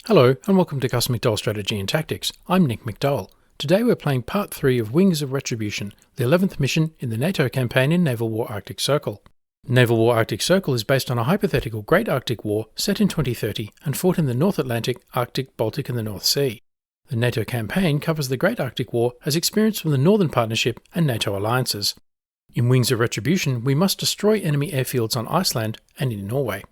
Hello and welcome to gusmcdoll Strategy and Tactics. I'm Nick McDowell. Today we're playing Part 3 of Wings of Retribution, the 11th mission in the NATO campaign in Naval War Arctic Circle. Naval War Arctic Circle is based on a hypothetical Great Arctic War set in 2030 and fought in the North Atlantic, Arctic, Baltic and the North Sea. The NATO campaign covers the Great Arctic War as experienced from the Northern Partnership and NATO alliances. In Wings of Retribution, we must destroy enemy airfields on Iceland and in Norway.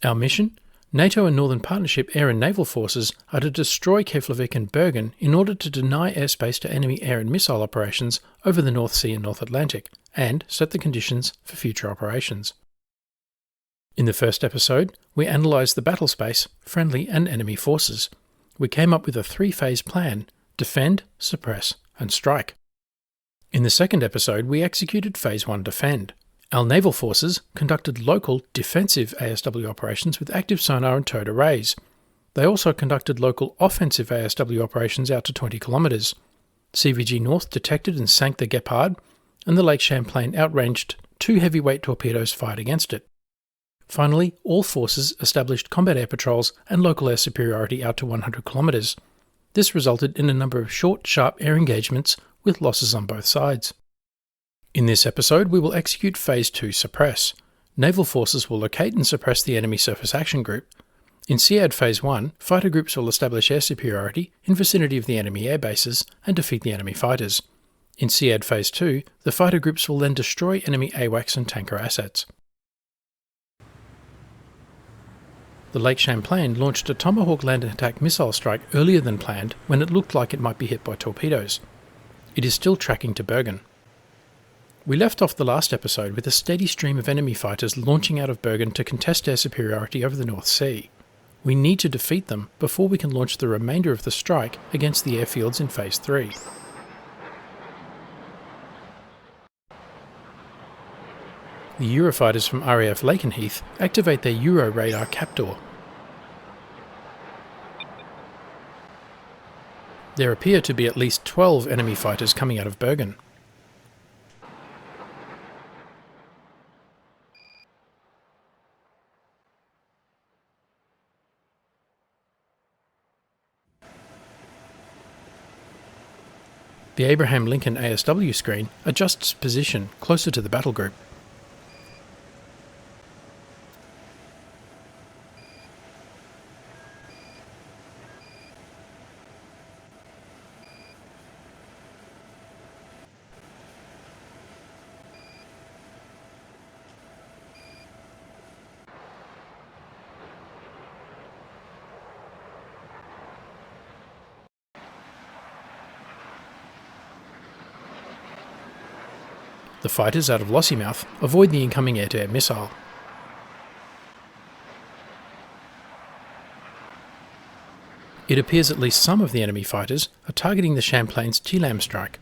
Our mission? NATO and Northern Partnership air and naval forces are to destroy Keflavik and Bergen in order to deny airspace to enemy air and missile operations over the North Sea and North Atlantic, and set the conditions for future operations. In the first episode, we analysed the battle space, friendly and enemy forces. We came up with a three-phase plan: defend, suppress and strike. In the second episode, we executed Phase 1 Defend. Our naval forces conducted local defensive ASW operations with active sonar and towed arrays. They also conducted local offensive ASW operations out to 20 kilometres. CVG North detected and sank the Gepard, and the Lake Champlain outranged 2 heavyweight torpedoes fired against it. Finally, all forces established combat air patrols and local air superiority out to 100 kilometres. This resulted in a number of short, sharp air engagements with losses on both sides. In this episode, we will execute Phase 2 Suppress. Naval forces will locate and suppress the enemy surface action group. In SEAD Phase 1, fighter groups will establish air superiority in vicinity of the enemy air bases and defeat the enemy fighters. In SEAD Phase 2, the fighter groups will then destroy enemy AWACS and tanker assets. The Lake Champlain launched a Tomahawk land attack missile strike earlier than planned when it looked like it might be hit by torpedoes. It is still tracking to Bergen. We left off the last episode with a steady stream of enemy fighters launching out of Bergen to contest air superiority over the North Sea. We need to defeat them before we can launch the remainder of the strike against the airfields in Phase 3. The Eurofighters from RAF Lakenheath activate their Euro radar Captor. There appear to be at least 12 enemy fighters coming out of Bergen. The Abraham Lincoln ASW screen adjusts position closer to the battle group. The fighters out of Lossiemouth avoid the incoming air-to-air missile. It appears at least some of the enemy fighters are targeting the Champlain's TLAM strike.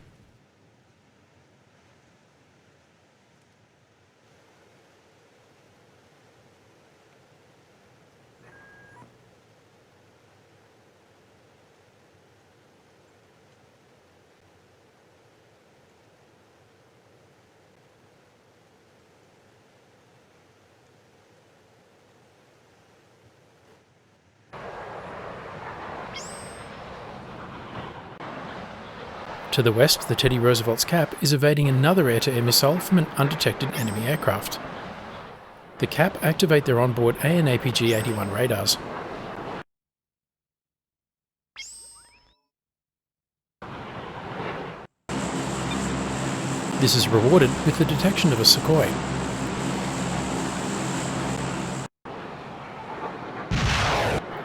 To the west, the Teddy Roosevelt's Cap is evading another air-to-air missile from an undetected enemy aircraft. The Cap activate their onboard AN/APG-81 radars. This is rewarded with the detection of a Sukhoi.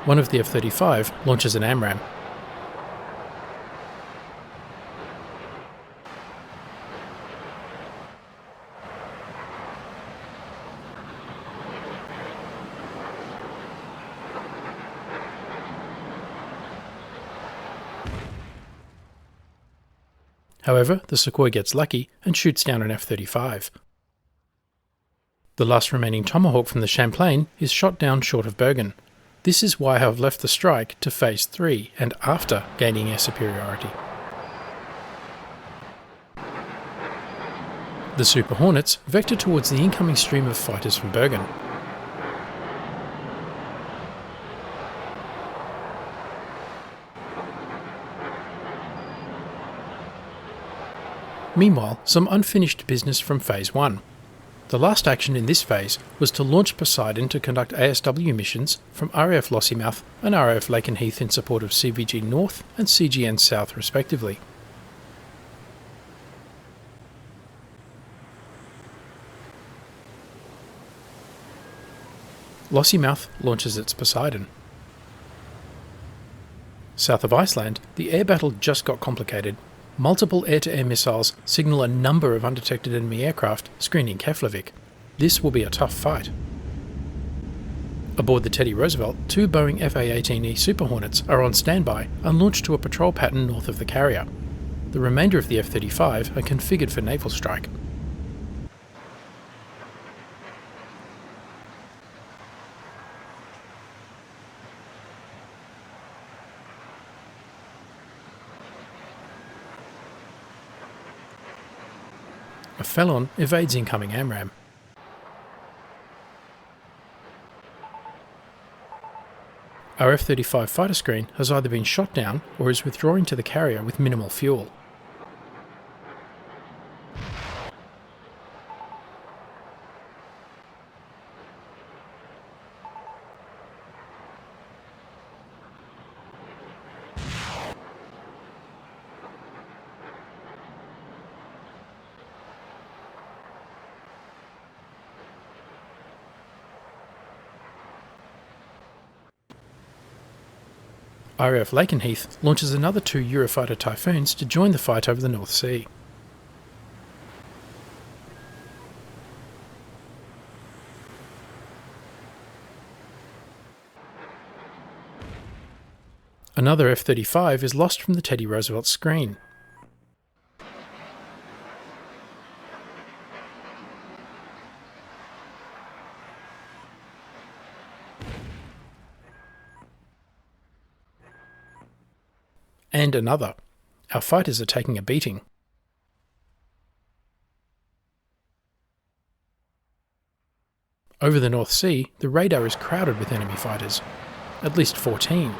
One of the F-35 launches an AMRAAM. However, the Sukhoi gets lucky and shoots down an F-35. The last remaining Tomahawk from the Champlain is shot down short of Bergen. This is why I have left the strike to Phase 3 and after gaining air superiority. The Super Hornets vector towards the incoming stream of fighters from Bergen. Meanwhile, some unfinished business from Phase 1. The last action in this phase was to launch Poseidon to conduct ASW missions from RAF Lossiemouth and RAF Lakenheath in support of CVG North and CGN South respectively. Lossiemouth launches its Poseidon. South of Iceland, the air battle just got complicated. Multiple air-to-air missiles signal a number of undetected enemy aircraft screening Keflavik. This will be a tough fight. Aboard the Teddy Roosevelt, 2 Boeing FA-18E Super Hornets are on standby and launched to a patrol pattern north of the carrier. The remainder of the F-35 are configured for naval strike. A Felon evades incoming AMRAAM. Our F-35 fighter screen has either been shot down or is withdrawing to the carrier with minimal fuel. RAF Lakenheath launches another 2 Eurofighter Typhoons to join the fight over the North Sea. Another F-35 is lost from the Teddy Roosevelt screen. And another. Our fighters are taking a beating. Over the North Sea, the radar is crowded with enemy fighters. At least 14.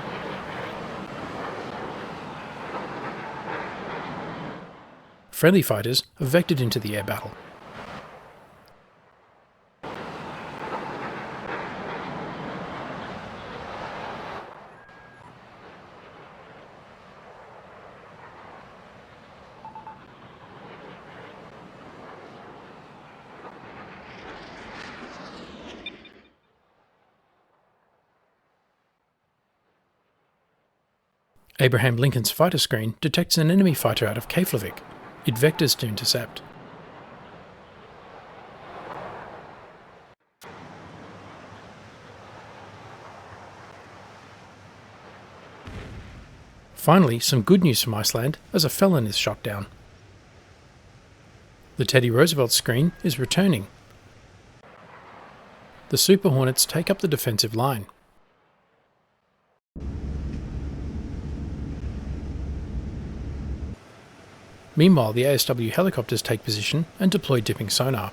Friendly fighters are vectored into the air battle. Abraham Lincoln's fighter screen detects an enemy fighter out of Keflavik. It vectors to intercept. Finally, some good news from Iceland as a Felon is shot down. The Teddy Roosevelt screen is returning. The Super Hornets take up the defensive line. Meanwhile, the ASW helicopters take position and deploy dipping sonar.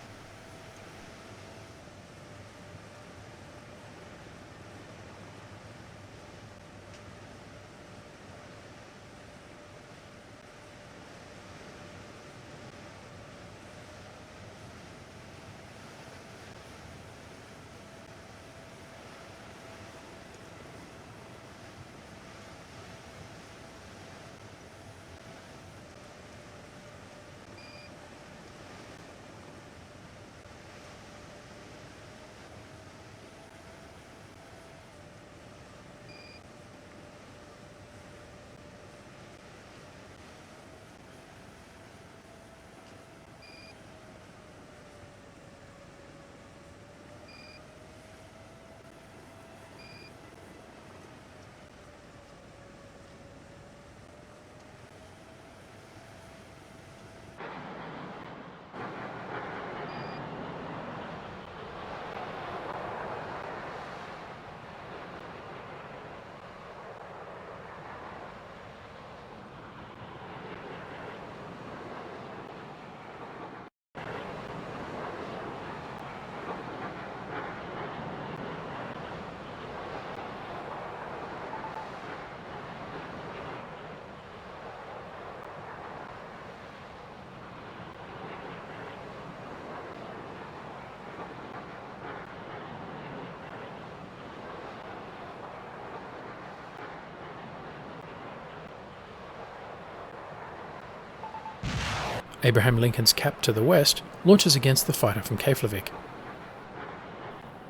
Abraham Lincoln's cap to the west launches against the fighter from Keflavik.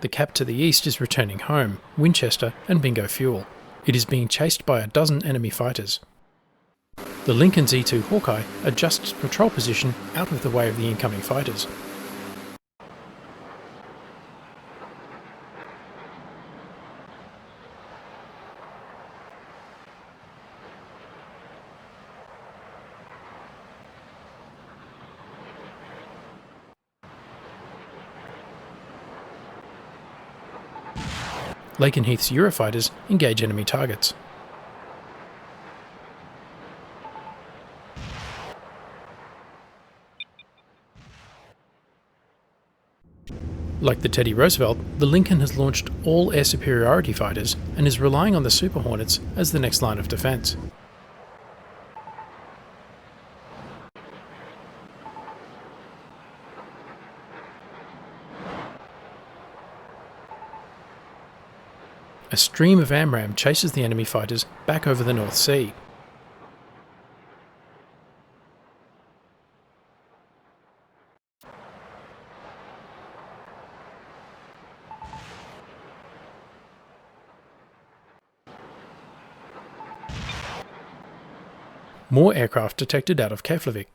The cap to the east is returning home, Winchester and Bingo Fuel. It is being chased by a dozen enemy fighters. The Lincoln's E-2 Hawkeye adjusts patrol position out of the way of the incoming fighters. Lakenheath's Eurofighters engage enemy targets. Like the Teddy Roosevelt, the Lincoln has launched all air superiority fighters and is relying on the Super Hornets as the next line of defence. A stream of AMRAAM chases the enemy fighters back over the North Sea. More aircraft detected out of Keflavik.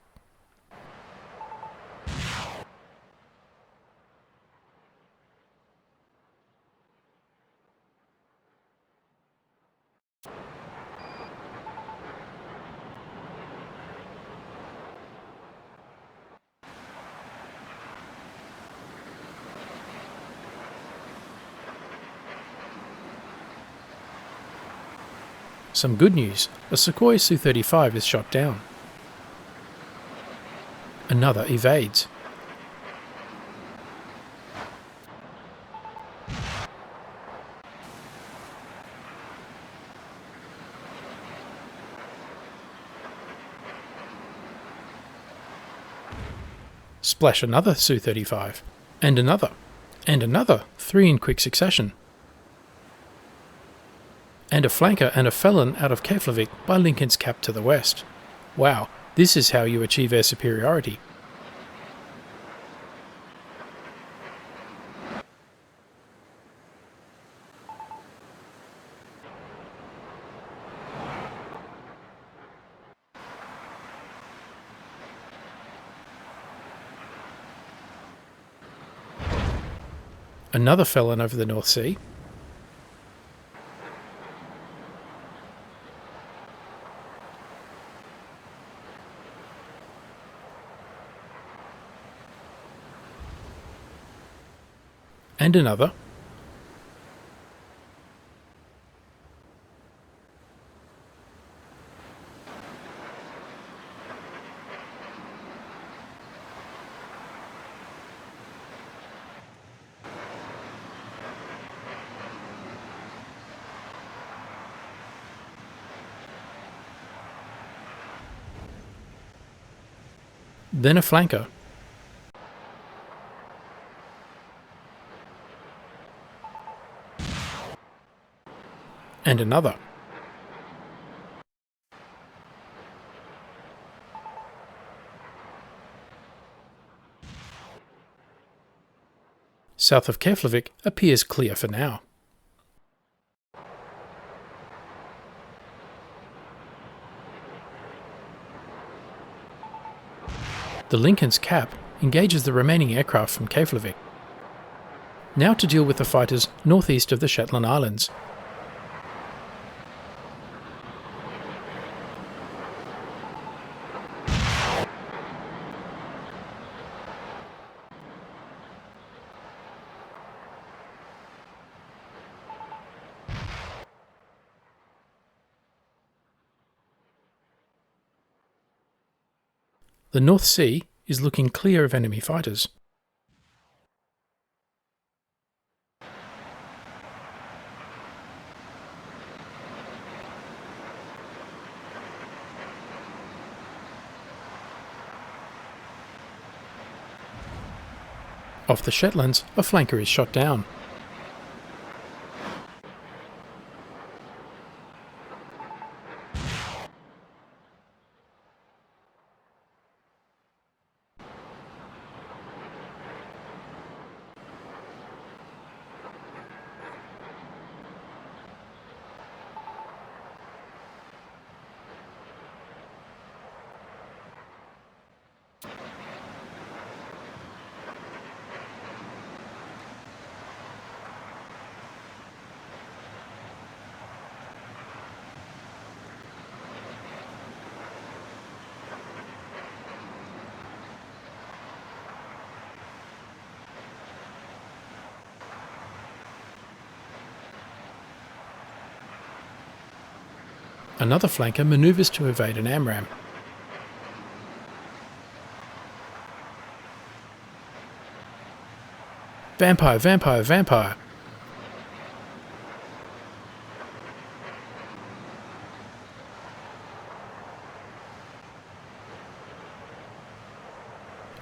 Some good news, a Sukhoi Su-35 is shot down. Another evades. Splash another Su-35. And another. And another, 3 in quick succession. And a flanker and a felon out of Keflavik by Lincoln's cap to the west. Wow, this is how you achieve air superiority. Another felon over the North Sea. And another. Then a flanker. And another. South of Keflavik appears clear for now. The Lincoln's cap engages the remaining aircraft from Keflavik. Now to deal with the fighters northeast of the Shetland Islands. The North Sea is looking clear of enemy fighters. Off the Shetlands, a flanker is shot down. Another flanker manoeuvres to evade an AMRAAM. Vampire, vampire, vampire!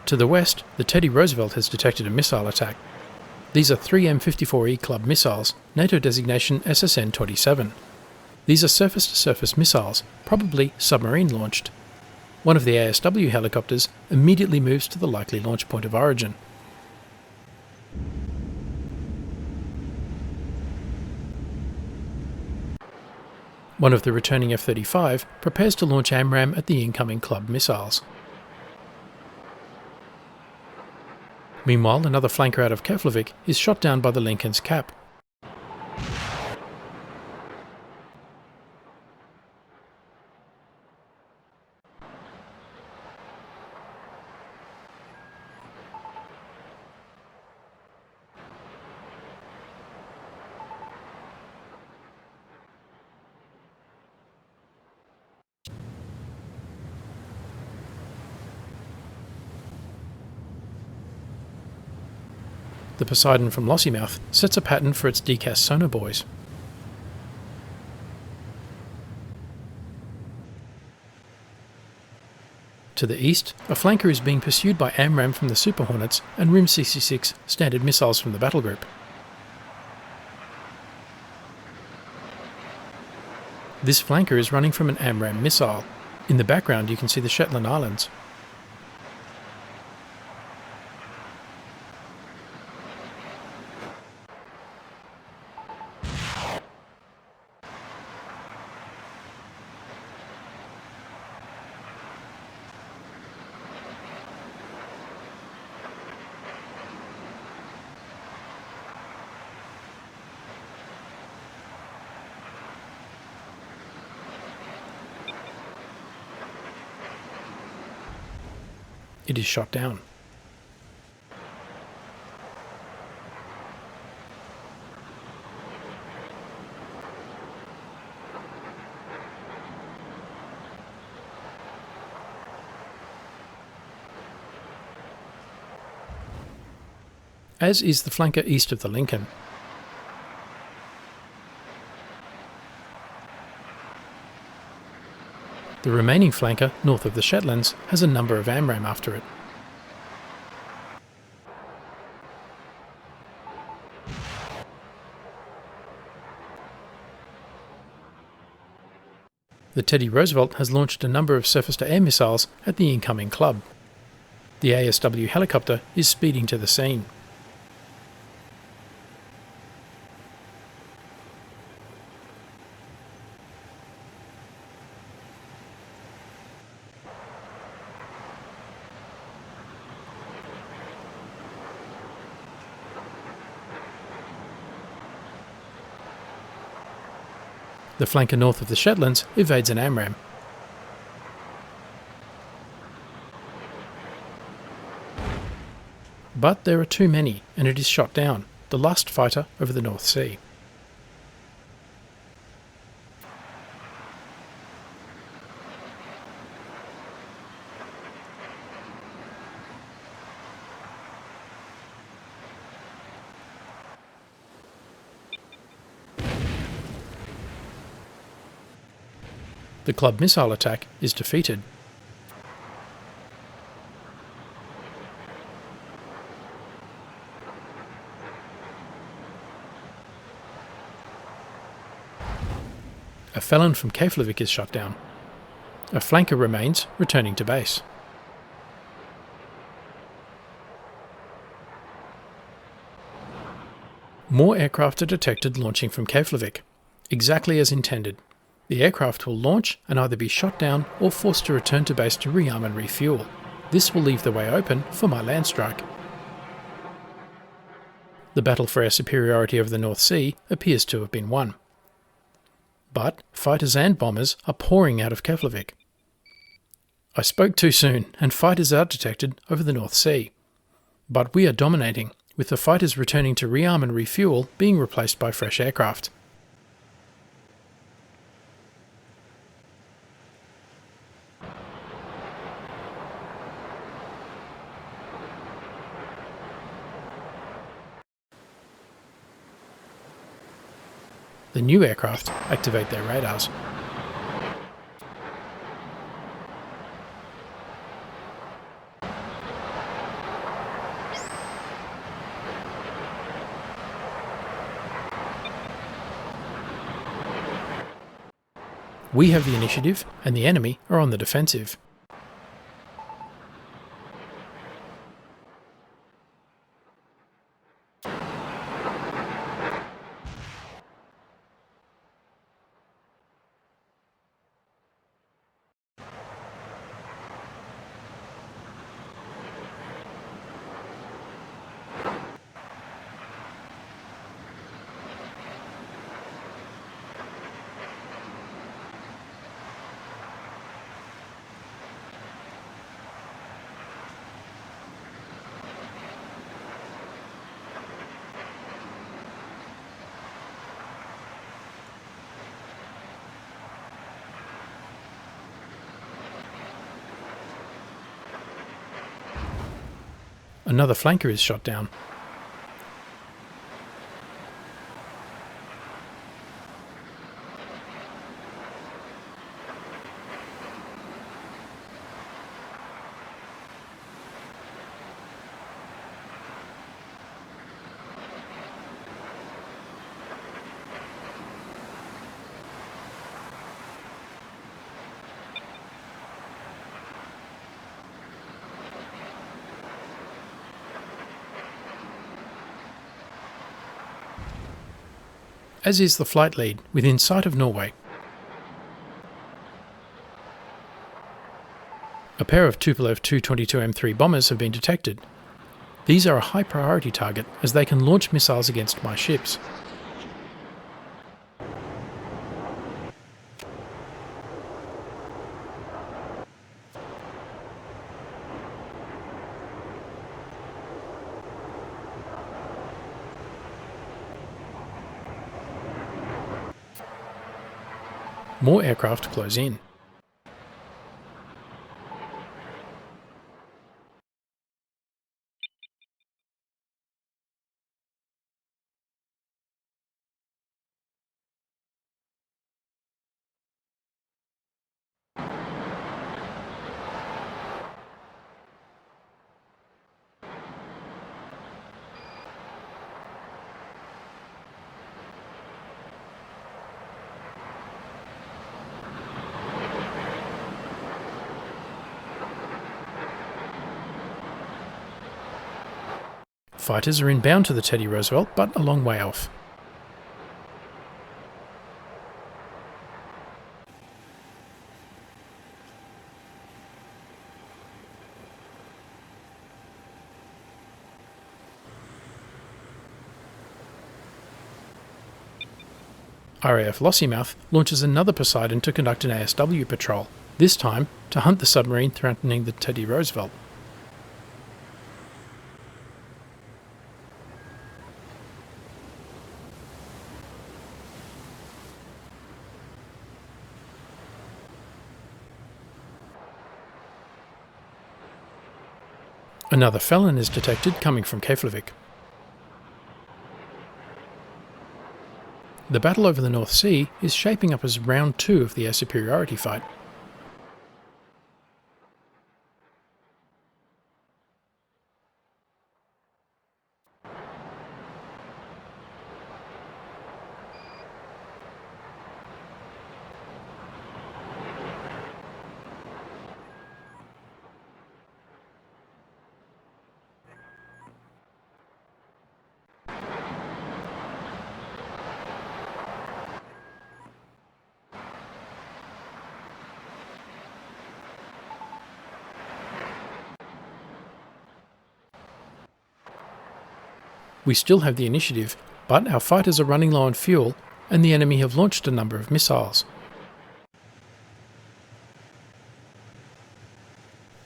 To the west, the Teddy Roosevelt has detected a missile attack. These are 3 M54E Club missiles, NATO designation SSN-27. These are surface-to-surface missiles, probably submarine-launched. One of the ASW helicopters immediately moves to the likely launch point of origin. One of the returning F-35 prepares to launch AMRAAM at the incoming Club missiles. Meanwhile, another flanker out of Keflavik is shot down by the Lincoln's cap. The Poseidon from Lossiemouth sets a pattern for its decast sonar buoys. To the east, a flanker is being pursued by AMRAAM from the Super Hornets and RIM-66 standard missiles from the battle group. This flanker is running from an AMRAAM missile. In the background you can see the Shetland Islands. It is shot down. As is the flanker east of the Lincoln. The remaining flanker, north of the Shetlands, has a number of AMRAAM after it. The Teddy Roosevelt has launched a number of surface-to-air missiles at the incoming Club. The ASW helicopter is speeding to the scene. The flanker north of the Shetlands evades an AMRAAM. But there are too many, and it is shot down, the last fighter over the North Sea. The Club missile attack is defeated. A felon from Keflavik is shot down. A flanker remains, returning to base. More aircraft are detected launching from Keflavik, exactly as intended. The aircraft will launch and either be shot down or forced to return to base to rearm and refuel. This will leave the way open for my land strike. The battle for air superiority over the North Sea appears to have been won. But fighters and bombers are pouring out of Keflavik. I spoke too soon, and fighters are detected over the North Sea. But we are dominating, with the fighters returning to rearm and refuel being replaced by fresh aircraft. The new aircraft activate their radars. We have the initiative, and the enemy are on the defensive. Another flanker is shot down. As is the flight lead within sight of Norway. A pair of Tupolev Tu-22M3 bombers have been detected. These are a high priority target as they can launch missiles against my ships. More aircraft close in. Fighters are inbound to the Teddy Roosevelt, but a long way off. RAF Lossiemouth launches another Poseidon to conduct an ASW patrol, this time to hunt the submarine threatening the Teddy Roosevelt. Another Felon is detected coming from Keflavik. The battle over the North Sea is shaping up as round 2 of the air superiority fight. We still have the initiative, but our fighters are running low on fuel and the enemy have launched a number of missiles.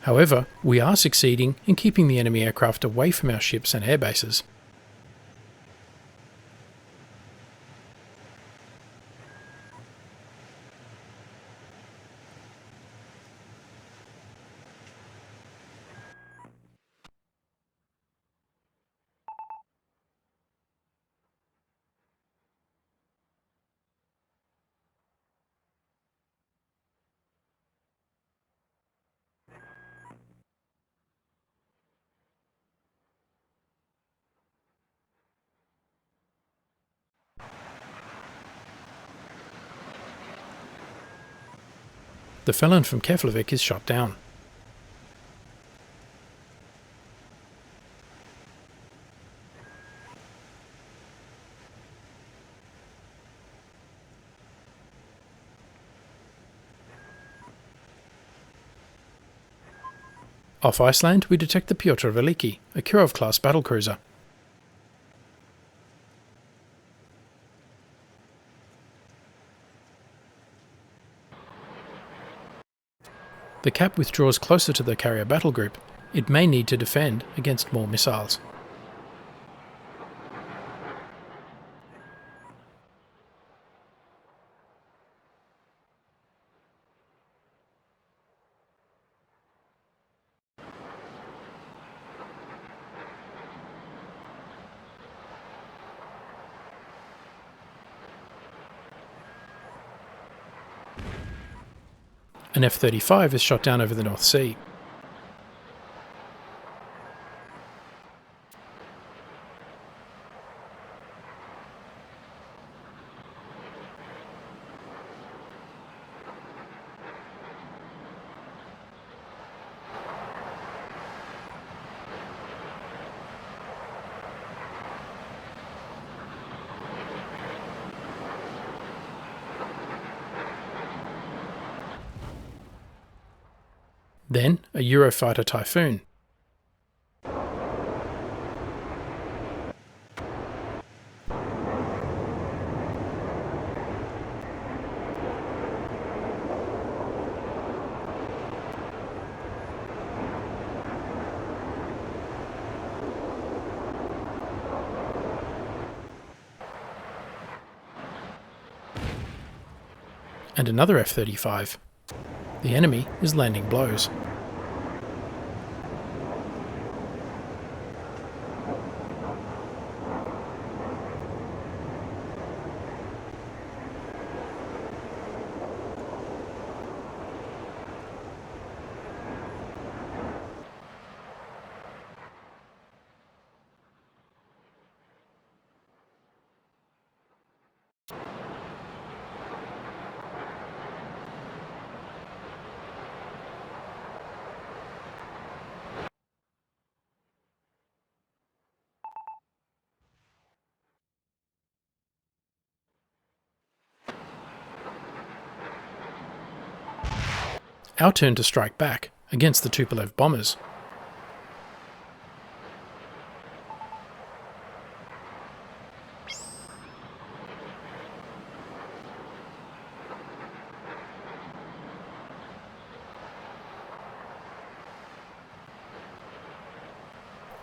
However, we are succeeding in keeping the enemy aircraft away from our ships and air bases. The felon from Keflavik is shot down. Off Iceland, we detect the Pyotr Veliki, a Kirov-class battlecruiser. The cap withdraws closer to the carrier battle group. It may need to defend against more missiles. An F-35 is shot down over the North Sea. Then a Eurofighter Typhoon. And another F-35. The enemy is landing blows. Our turn to strike back against the Tupolev bombers.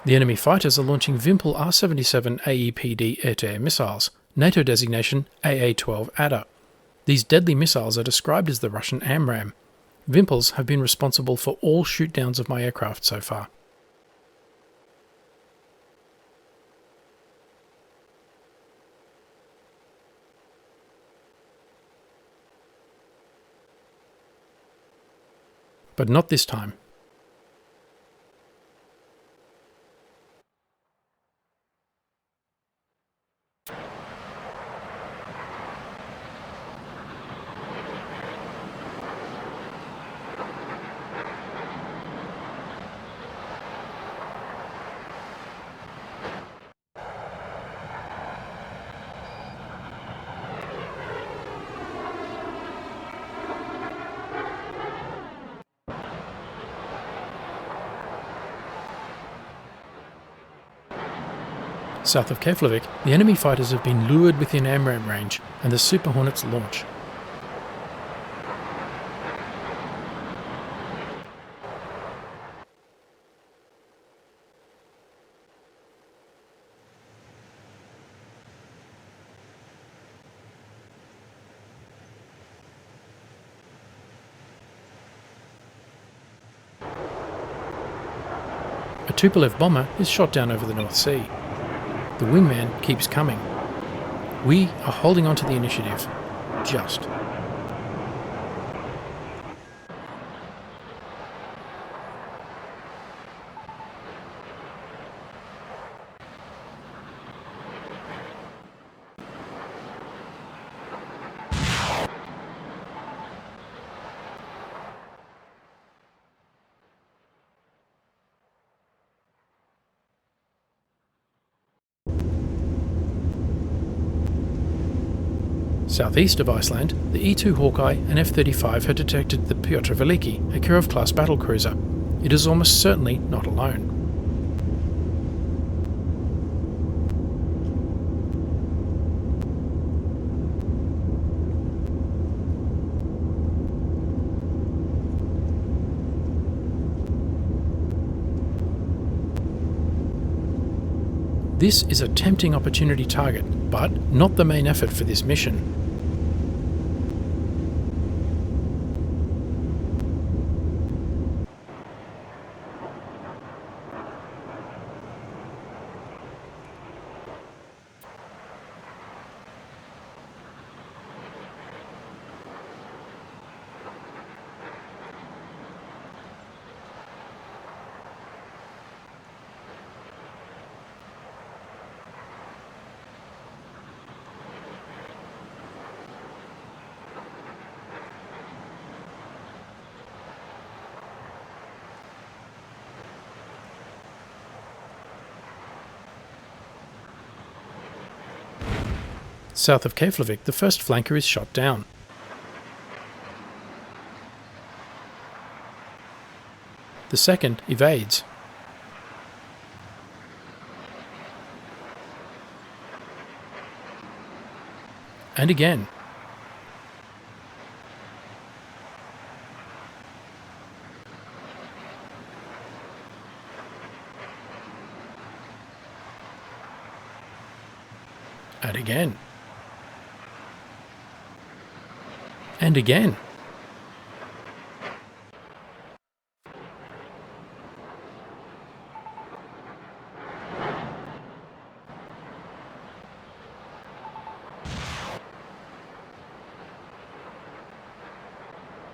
The enemy fighters are launching Vimpel R-77 AEPD air-to-air missiles, NATO designation AA-12 Adder. These deadly missiles are described as the Russian AMRAAM. Vimpels have been responsible for all shoot-downs of my aircraft so far. But not this time. South of Keflavik, the enemy fighters have been lured within AMRAAM range, and the Super Hornets launch. A Tupolev bomber is shot down over the North Sea. The wingman keeps coming. We are holding on to the initiative. Just. Southeast of Iceland, the E-2 Hawkeye and F-35 had detected the Piotr Veliki, a Kirov-class battlecruiser. It is almost certainly not alone. This is a tempting opportunity target, but not the main effort for this mission. South of Keflavik, the first flanker is shot down. The second evades. And again. And again. And again.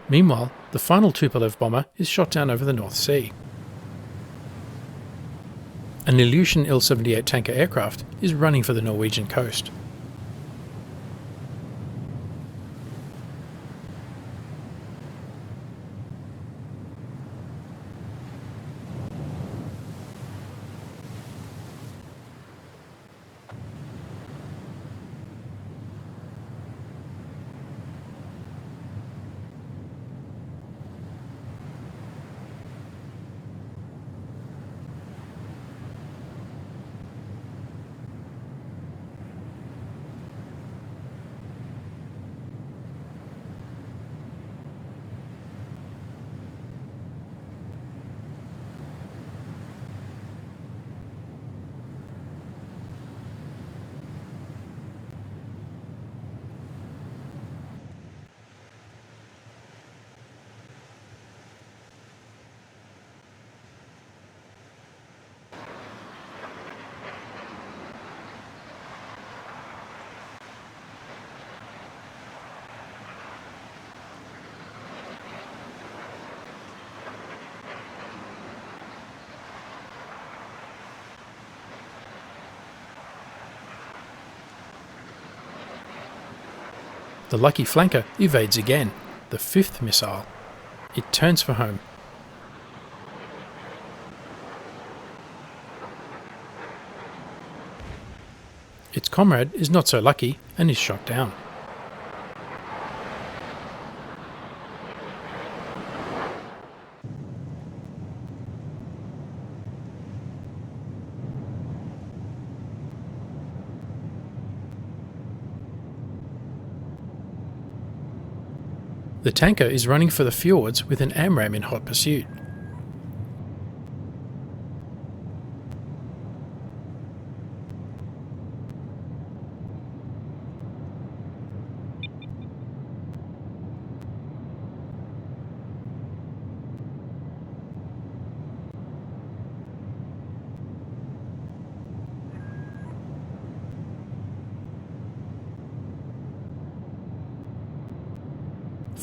Meanwhile, the final Tupolev bomber is shot down over the North Sea. An Ilyushin Il-78 tanker aircraft is running for the Norwegian coast. The lucky flanker evades again, the fifth missile. It turns for home. Its comrade is not so lucky and is shot down. The tanker is running for the fjords with an AMRAAM in hot pursuit.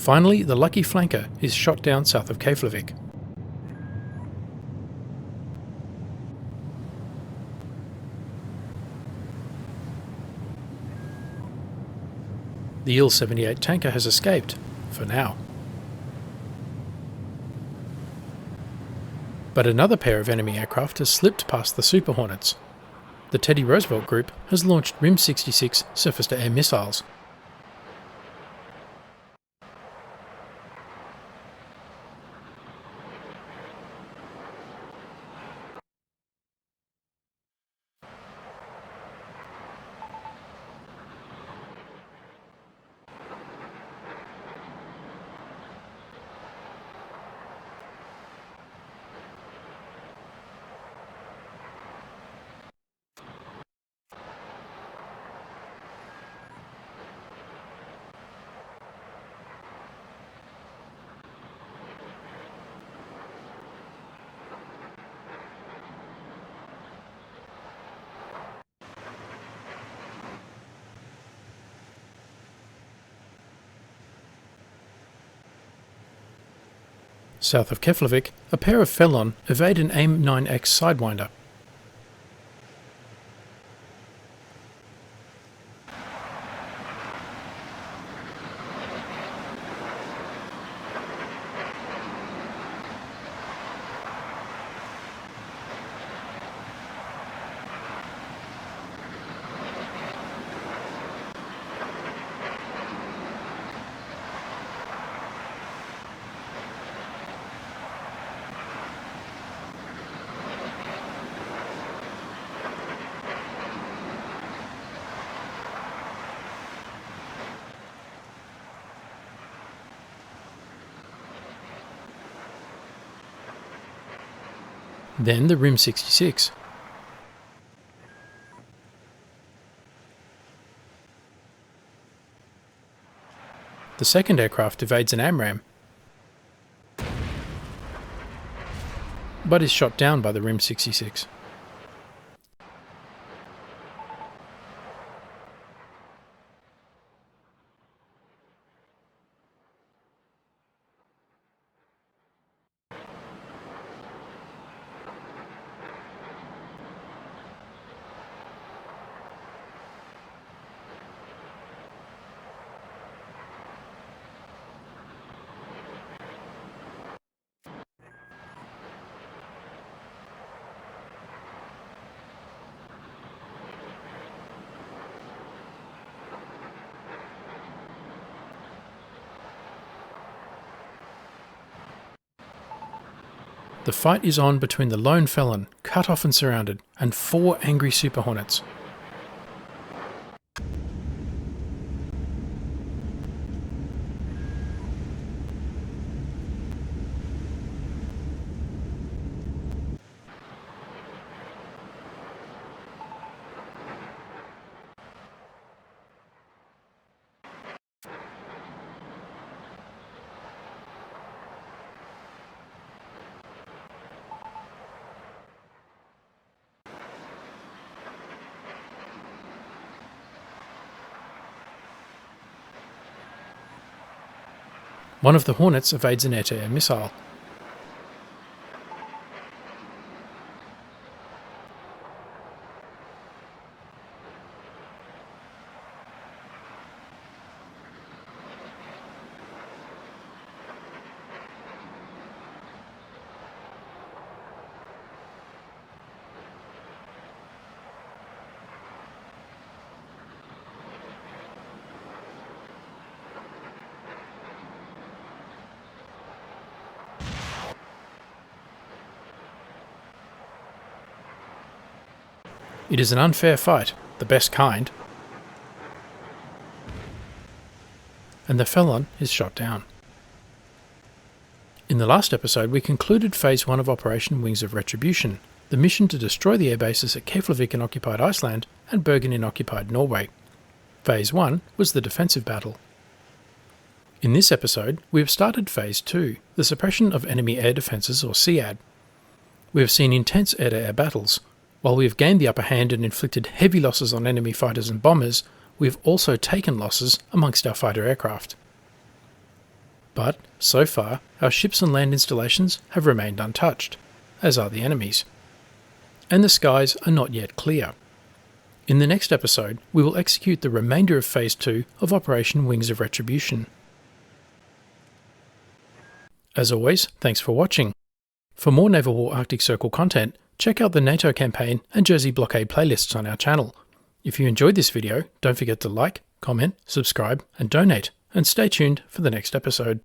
Finally, the lucky flanker is shot down south of Keflavik. The Il-78 tanker has escaped, for now. But another pair of enemy aircraft has slipped past the Super Hornets. The Teddy Roosevelt group has launched RIM-66 surface-to-air missiles. South of Keflavik, a pair of Felon evade an AIM-9X Sidewinder. Then the RIM 66. The second aircraft evades an AMRAAM, but is shot down by the RIM 66. The fight is on between the lone Felon, cut off and surrounded, and 4 angry Super Hornets. One of the Hornets evades an air-to-air missile. It is an unfair fight, the best kind, and the Felon is shot down. In the last episode, we concluded Phase 1 of Operation Wings of Retribution, the mission to destroy the airbases at Keflavik in occupied Iceland and Bergen in occupied Norway. Phase 1 was the defensive battle. In this episode, we have started Phase 2, the suppression of enemy air defences or SEAD. We have seen intense air-to-air battles. While we have gained the upper hand and inflicted heavy losses on enemy fighters and bombers, we have also taken losses amongst our fighter aircraft. But, so far, our ships and land installations have remained untouched, as are the enemies. And the skies are not yet clear. In the next episode, we will execute the remainder of Phase 2 of Operation Wings of Retribution. As always, thanks for watching. For more Naval War Arctic Circle content, check out the NATO campaign and Jersey blockade playlists on our channel. If you enjoyed this video, don't forget to like, comment, subscribe and donate, and stay tuned for the next episode.